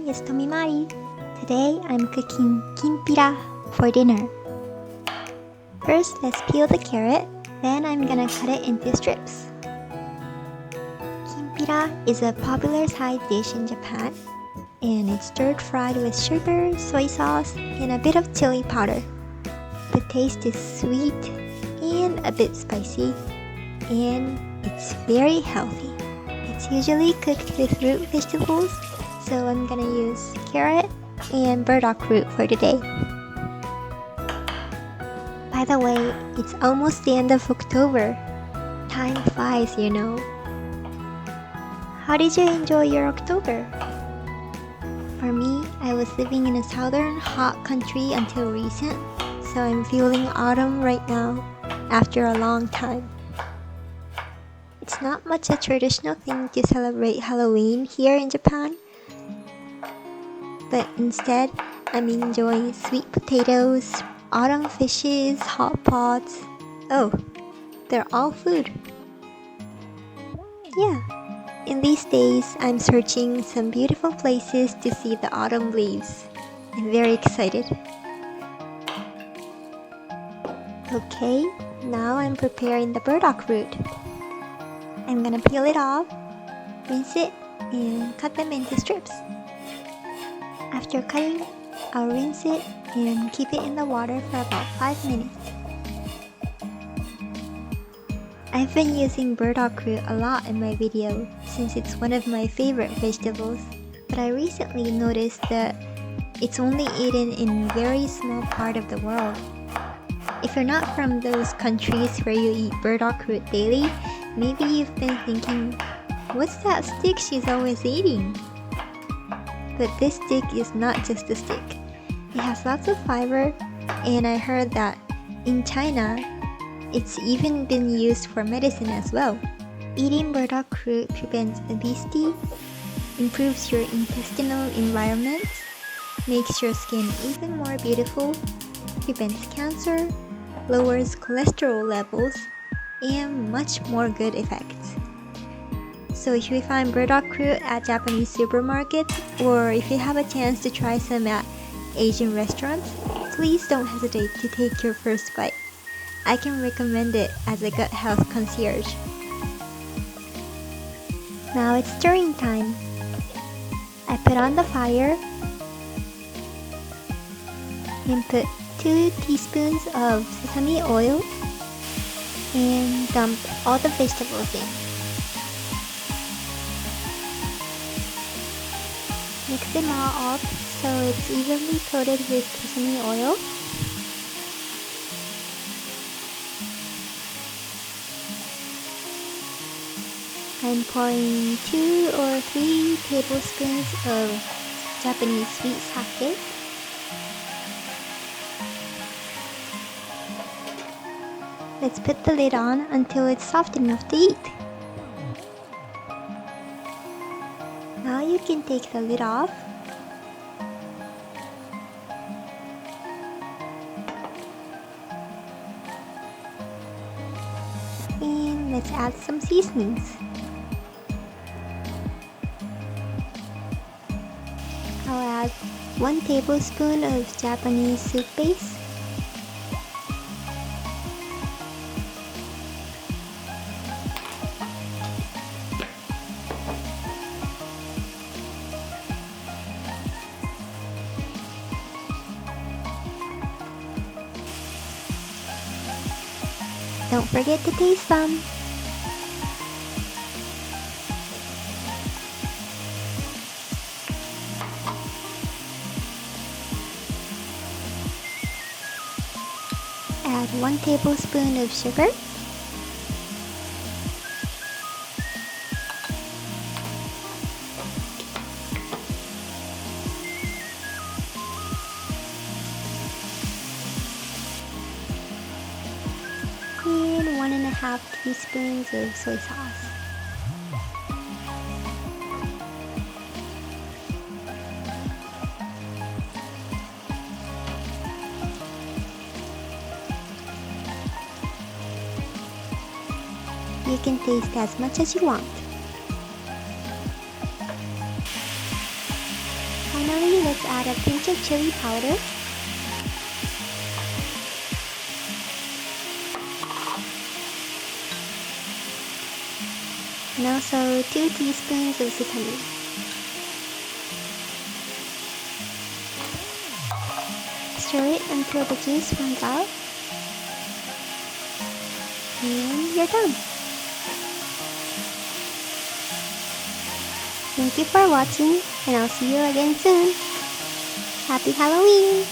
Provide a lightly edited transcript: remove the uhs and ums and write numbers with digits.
is Tomimari. Today I'm cooking Kinpira for dinner. First, let's peel the carrot, then I'm gonna cut it into strips. Kinpira is a popular side dish in Japan, and it's stir-fried with sugar, soy sauce, and a bit of chili powder. The taste is sweet and a bit spicy, and it's very healthy. It's usually cooked with root vegetables, so I'm gonna use carrot and burdock root for today. By the way, it's almost the end of October. Time flies, you know. How did you enjoy your October? For me, I was living in a southern hot country until recent, so I'm feeling autumn right now after a long time. It's not much a traditional thing to celebrate Halloween here in Japan, but instead I'm enjoying sweet potatoes, autumn fishes, hot pots. Oh, they're all food. Yeah, in these days I'm searching some beautiful places to see the autumn leaves. I'm very excited. Okay, now I'm preparing the burdock root. I'm gonna peel it off, rinse it, and cut them into strips. After cutting, I'll rinse it and keep it in the water for about 5 minutes. I've been using burdock root a lot in my video since it's one of my favorite vegetables, but I recently noticed that it's only eaten in a very small part of the world. If you're not from those countries where you eat burdock root daily, maybe you've been thinking, what's that stick she's always eating? But this stick is not just a stick. It has lots of fiber, and I heard that in China, it's even been used for medicine as well. Eating burdock root prevents obesity, improves your intestinal environment, makes your skin even more beautiful, prevents cancer, lowers cholesterol levels, and much more good effects. So if you find burdock root at Japanese supermarkets, or if you have a chance to try some at Asian restaurants, please don't hesitate to take your first bite. I can recommend it as a gut health concierge. Now it's stirring time. I put on the fire and put 2 teaspoons of sesame oil and dump all the vegetables in. Mix them all up so it's evenly coated with sesame oil. I'm pouring 2 or 3 tablespoons of Japanese sweet sake. Let's put the lid on until it's soft enough to eat. Now you can take the lid off. And let's add some seasonings. I'll add 1 tablespoon of Japanese soup base, don't forget to taste some. Add 1 tablespoon of sugar. And 1.5 teaspoons of soy sauce. You can taste as much as you want. How Finally, let's add a pinch of chili powder. And also 2 teaspoons of sesame. Stir it until the juice runs out. And you're done. Thank you for watching, and I'll see you again soon. Happy Halloween!